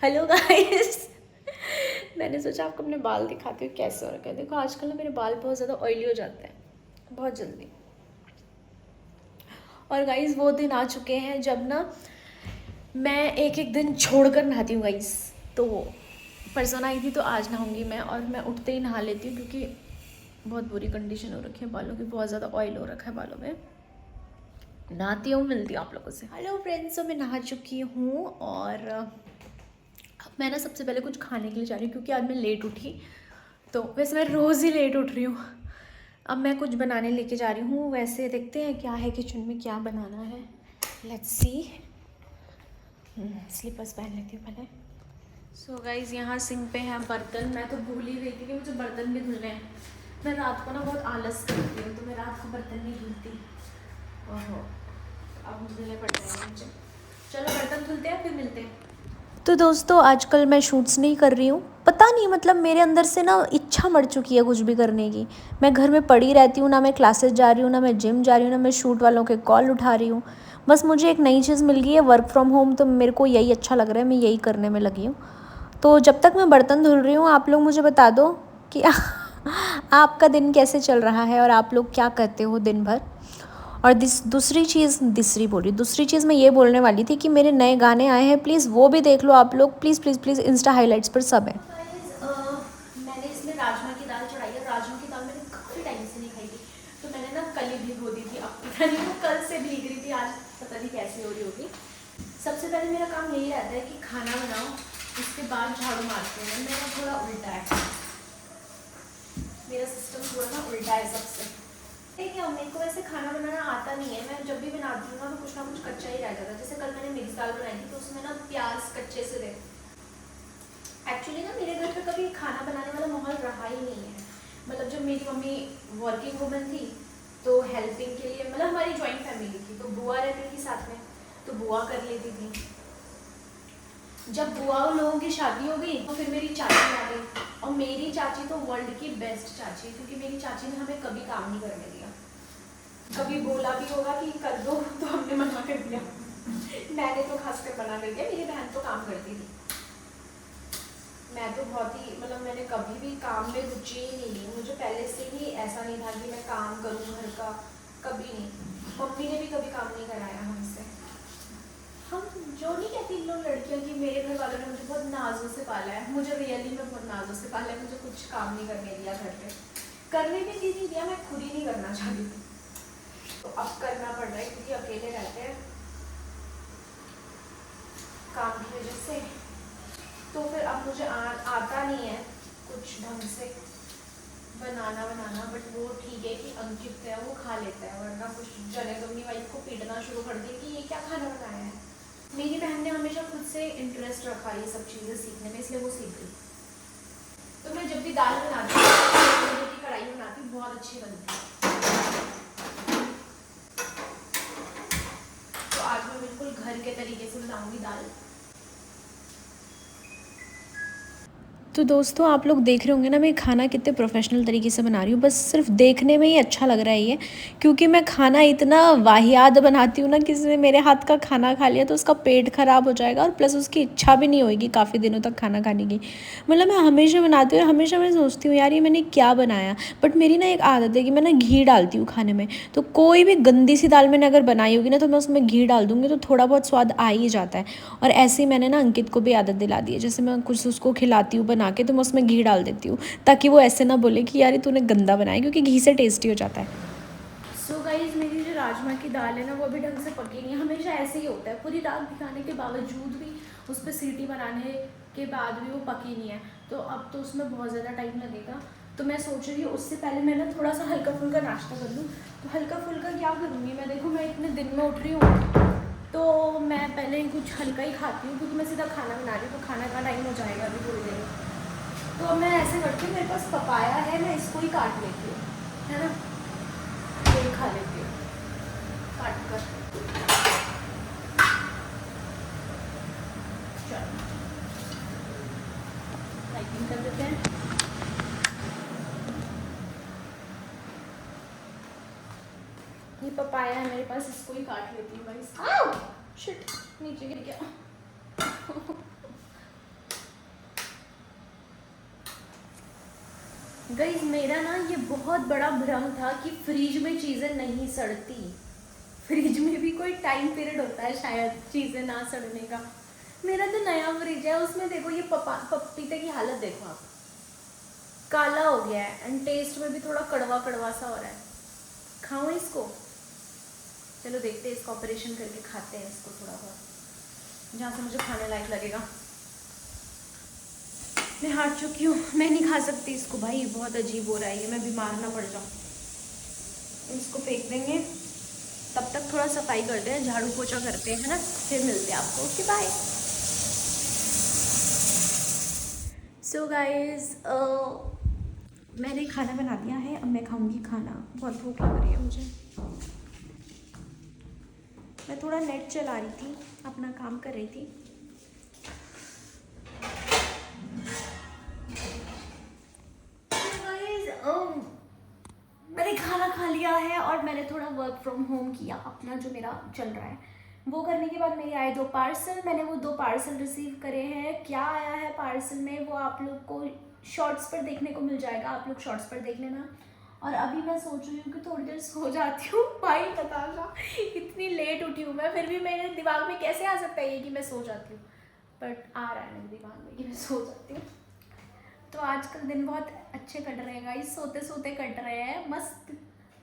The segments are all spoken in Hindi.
Hello guys. मैंने सोचा आपको अपने बाल दिखाती हूँ कैसे हो रखे हैं। देखो आजकल ना मेरे बाल बहुत ज़्यादा ऑयली हो जाते हैं बहुत जल्दी। और गाइस वो दिन आ चुके हैं जब ना मैं एक एक दिन छोड़कर नहाती हूँ गाइस। तो परसों नहाई थी तो आज नहाऊंगी मैं, और मैं उठते ही नहा लेती हूँ क्योंकि बहुत बुरी कंडीशन हो रखी है बालों की, बहुत ज़्यादा ऑयल हो रखा है बालों में। नहाती हूँ, मिलती हूँ आप लोगों से। हेलो फ्रेंड्स, तो मैं नहा चुकी हूँ और अब मैं ना सबसे पहले कुछ खाने के लिए जा रही हूँ क्योंकि आज मैं लेट उठी। तो वैसे मैं रोज़ ही लेट उठ रही हूँ। अब मैं कुछ बनाने लेके जा रही हूँ। वैसे देखते हैं क्या है किचन में, क्या बनाना है। Let's see. स्लीपर्स पहन लेती हूँ पहले। सो गाइज़ यहाँ सिंक पे हैं बर्तन। मैं तो भूल ही गई थी कि मुझे बर्तन भी धुलने हैं। मैं रात को ना बहुत आलस करती हूँ तो मैं रात को बर्तन नहीं धुलती। ओहो, अब धुलने पड़ जाएंगे मुझे। चलो बर्तन धुलते हैं फिर मिलते हैं। तो दोस्तों आजकल मैं शूट्स नहीं कर रही हूँ। पता नहीं मतलब मेरे अंदर से ना इच्छा मर चुकी है कुछ भी करने की। मैं घर में पड़ी रहती हूँ, ना मैं क्लासेस जा रही हूँ, ना मैं जिम जा रही हूँ, ना मैं शूट वालों के कॉल उठा रही हूँ। बस मुझे एक नई चीज़ मिल गई है, वर्क फ्रॉम होम। तो मेरे को यही अच्छा लग रहा है, मैं यही करने में लगी हूँ। तो जब तक मैं बर्तन धुल रही हूँ आप लोग मुझे बता दो कि आपका दिन कैसे चल रहा है और आप लोग क्या करते हो दिन भर। और दूसरी चीज़ मैं ये बोलने वाली थी कि मेरे नए गाने आए हैं, प्लीज़ वो भी देख लो आप लोग। Please please please Insta highlights पर सब है। मैंने इसमें राजमा की दाल चढ़ाई है। राजमा की दाल मैंने काफ़ी टाइम से नहीं खाई थी, तो मैंने ना कल ही भिगो दी थी। अब पता नहीं वो कल से भीग रही थी, आज पता नहीं कैसी हो रही होगी। सबसे पहले मेरा काम यही रहता है कि खाना बनाओ, उसके बाद झाड़ू मारते हैं। मेरा थोड़ा उल्टा है, मेरा सिस्टम थोड़ा ना उल्टा है सबसे। ठीक है, मेरे को वैसे खाना बनाना आता नहीं है। मैं जब भी बनाती हूँ ना कुछ कच्चा ही रह जाता है। जैसे कल मैंने मिक्स दाल बनाई थी तो उसमें ना प्याज कच्चे से थे। एक्चुअली ना मेरे घर पे कभी खाना बनाने वाला माहौल रहा ही नहीं है। मतलब जब मेरी मम्मी वर्किंग वूमन थी तो हेल्पिंग के लिए, मतलब हमारी जॉइंट फैमिली थी तो बुआ रहती थी साथ में, तो बुआ कर लेती थी। जब बुआ लोगों की शादी हो गई तो फिर मेरी चाची आ गई। और मेरी चाची तो वर्ल्ड की बेस्ट चाची है क्योंकि मेरी चाची ने हमें कभी काम नहीं करने दिया। कभी बोला भी होगा कि कर दो तो हमने मना कर दिया। मैंने तो खासकर मना कर दिया, मेरी बहन तो काम करती थी। मैं तो बहुत ही मतलब मैंने कभी भी काम में रुचि ही नहीं ली। मुझे पहले से ही ऐसा नहीं था कि मैं काम करूँ घर का, कभी नहीं। मम्मी ने भी कभी काम नहीं कराया हमसे। हम जो नहीं कहती इन लोग लड़कियों की, मेरे घर वालों ने मुझे बहुत नाजों से पाला है। मुझे रियली में बहुत नाजों से पाला है। मुझे कुछ काम नहीं करने दिया घर पे, करने भी नहीं दिया। मैं खुद ही नहीं करना चाहती थी, तो अब करना पड़ रहा है क्योंकि अकेले रहते हैं काम की वजह से। तो फिर अब मुझे आता नहीं है कुछ ढंग से बनाना। बट वो ठीक है कि अंकित है वो खा लेता है, वरना कुछ जने तो अपनी वाइफ को पीटना शुरू कर दे कि ये क्या खाना बनाया है। मेरी बहन ने हमेशा खुद से इंटरेस्ट रखा ये सब चीज़ें सीखने में, इसलिए वो सीख गई। तो मैं जब भी दाल बनाती हूँ की कढ़ाई बनाती हूँ, बहुत अच्छी बनती है। तो आज मैं बिल्कुल घर के तरीके से बनाऊंगी दाल। तो दोस्तों आप लोग देख रहे होंगे ना मैं खाना कितने प्रोफेशनल तरीके से बना रही हूँ। बस सिर्फ देखने में ही अच्छा लग रहा है ये, क्योंकि मैं खाना इतना वाहियात बनाती हूँ ना, किसी ने मेरे हाथ का खाना खा लिया तो उसका पेट ख़राब हो जाएगा और प्लस उसकी इच्छा भी नहीं होगी काफ़ी दिनों तक खाना खाने की। मतलब मैं हमेशा बनाती हूँ और हमेशा मैं सोचती हूँ यार ये मैंने क्या बनाया। बट मेरी ना एक आदत है कि मैं ना घी डालती हूँ खाने में। तो कोई भी गंदी सी दाल मैंने अगर बनाई होगी ना तो मैं उसमें घी डाल दूँगी तो थोड़ा बहुत स्वाद आ ही जाता है। और ऐसे ही मैंने ना अंकित को भी आदत दिला दी है। जैसे मैं कुछ उसको खिलाती हूँ बना के तो मैं उसमें घी डाल देती हूँ, ताकि वो ऐसे ना बोले कि यार तूने गंदा बनाया, क्योंकि घी से टेस्टी हो जाता है। सो गाइज मेरी जो राजमा की दाल है ना वो अभी ढंग से पकी नहीं है। हमेशा ऐसे ही होता है, पूरी रात भिगाने के बावजूद भी, उस पर सीटी बनाने के बाद भी वो पकी नहीं है। तो अब तो उसमें बहुत ज़्यादा टाइम लगेगा। तो मैं सोच रही हूँ उससे पहले मैं ना थोड़ा सा हल्का फुल्का नाश्ता कर लूँ। तो हल्का फुल्का क्या करूँगी मैं, देखो मैं इतने दिन में उठ रही हूँ तो मैं पहले कुछ हल्का ही खाती हूँ क्योंकि मैं सीधा खाना बना रही हूँ तो खाना का टाइम हो जाएगा अभी थोड़ी देर में। तो अब मैं ऐसे करती हूँ, मेरे पास पपाया है, मैं इसको ही काट लेती हूँ, है ना, ये खा लेती हूँ काट कर। चलो टाइपिंग कर देते हैं। ये पपाया है मेरे पास, इसको ही काट लेती हूँ गाइस। शिट, नीचे गिर गया। गाइस मेरा ना ये बहुत बड़ा भ्रम था कि फ्रिज में चीज़ें नहीं सड़ती। फ्रिज में भी कोई टाइम पीरियड होता है शायद चीज़ें ना सड़ने का। मेरा तो नया फ्रिज है, उसमें देखो ये पपीते की हालत देखो आप, काला हो गया है एंड टेस्ट में भी थोड़ा कड़वा कड़वा सा हो रहा है। खाओ इसको, चलो देखते हैं इसका ऑपरेशन करके खाते हैं इसको थोड़ा बहुत, जहाँ से मुझे खाने लायक लगेगा। मैं हार चुकी हूँ, मैं नहीं खा सकती इसको भाई, बहुत अजीब हो रहा है ये, मैं बीमार ना पड़ जाऊँ। इसको फेंक देंगे, तब तक थोड़ा सफाई करते हैं, झाड़ू पोछा करते हैं ना, फिर मिलते हैं आपको। Okay bye. सो गाइस मैंने खाना बना दिया है, अब मैं खाऊंगी खाना, बहुत भूख लग रही है मुझे। मैं थोड़ा नेट चला रही थी, अपना काम कर रही थी। मैंने खाना खा लिया है और मैंने थोड़ा वर्क फ्रॉम होम किया अपना, जो मेरा चल रहा है वो करने के बाद मेरे आए 2 पार्सल। मैंने वो 2 पार्सल रिसीव करे हैं। क्या आया है पार्सल में वो आप लोग को शॉर्ट्स पर देखने को मिल जाएगा, आप लोग शॉर्ट्स पर देख लेना। और अभी मैं सोच रही हूँ कि थोड़ी देर सो जाती हूँ। भाई नताशा इतनी लेट उठी हूँ मैं, फिर भी मेरे दिमाग में कैसे आ सकता है ये कि मैं सो जाती हूँ, बट आ रहा है मेरे दिमाग में कि मैं सो जाती हूँ। तो आजकल दिन बहुत अच्छे कट रहे हैं गाइस, सोते सोते कट रहे हैं मस्त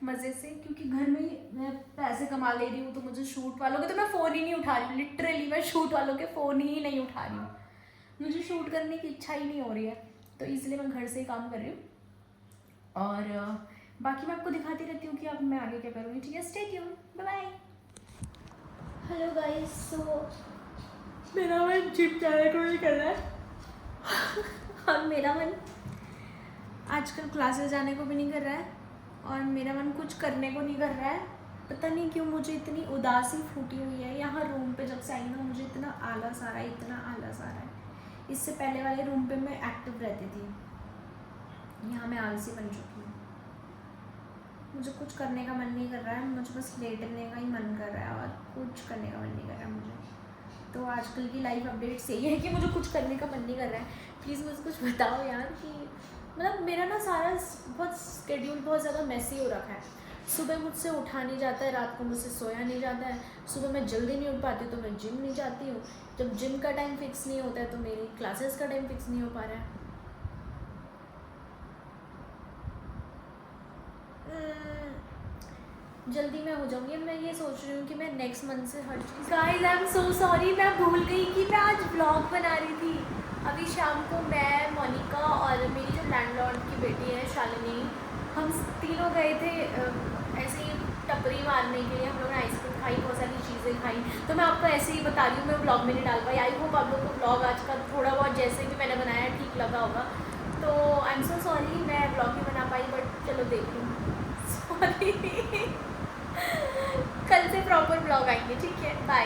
मज़े से, क्योंकि घर में ही मैं पैसे कमा ले रही हूँ। तो मुझे शूट वालों के तो मैं फ़ोन ही नहीं उठा रही हूँ, लिटरली मैं शूट वालों के फ़ोन ही नहीं उठा रही हूँ। मुझे शूट करने की इच्छा ही नहीं हो रही है, तो इसलिए मैं घर से ही काम कर रही हूँ। और बाकी मैं आपको दिखाती रहती हूँ कि अब मैं आगे क्या करूँगी। ठीक है, stay tune, bye bye. Hello guys, so मेरा मन जिम जाने को नहीं कर रहा है और मेरा मन आजकल क्लासेस जाने को भी नहीं कर रहा है, और मेरा मन कुछ करने को नहीं कर रहा है। पता नहीं क्यों मुझे इतनी उदासी फूटी हुई है। यहाँ रूम पे जब से आई ना मुझे इतना आलस आ रहा है, इतना आलस आ रहा है। इससे पहले वाले रूम पे मैं एक्टिव रहती थी, यहाँ मैं आलसी बन चुकी हूँ। मुझे कुछ करने का मन नहीं कर रहा है, मुझे बस लेटने का ही मन कर रहा है और कुछ करने का मन नहीं कर रहा है मुझे। तो आजकल की लाइफ अपडेट्स यही है कि मुझे कुछ करने का मन नहीं कर रहा है। प्लीज़ मुझे कुछ बताओ यार, कि मतलब मेरा ना सारा बहुत स्केड्यूल बहुत ज़्यादा मैसी हो रखा है। सुबह मुझसे उठा नहीं जाता है, रात को मुझसे सोया नहीं जाता है, सुबह मैं जल्दी नहीं उठ पाती तो मैं जिम नहीं जाती हूँ, जब जिम का टाइम फिक्स नहीं होता है तो मेरी क्लासेस का टाइम फिक्स नहीं हो पा रहा है। जल्दी मैं हो जाऊँगी। मैं ये सोच रही हूँ कि मैं नेक्स्ट मंथ से हर चीज़। Guys I am so sorry, मैं भूल गई कि मैं आज ब्लॉग बना रही थी। अभी शाम को मैं, मोनिका और मेरी जो लैंडलॉर्ड की बेटी है शालिनी, हम तीनों गए थे ऐसे ही टपरी मारने के लिए। हम लोगों ने आइसक्रीम खाई, बहुत सारी चीज़ें खाई। तो मैं आपको ऐसे ही बता रही हूँ, मैं ब्लॉग में नहीं डाल पाई। आई होप आप लोग को ब्लॉग आज का थोड़ा बहुत जैसे भी मैंने बनाया ठीक लगा होगा। तो आई एम सो सॉरी, मैं ब्लॉग नहीं बना पाई, बट चलो देख लूँ। सॉरी कल से प्रॉपर ब्लॉग आएंगे, ठीक है, बाय।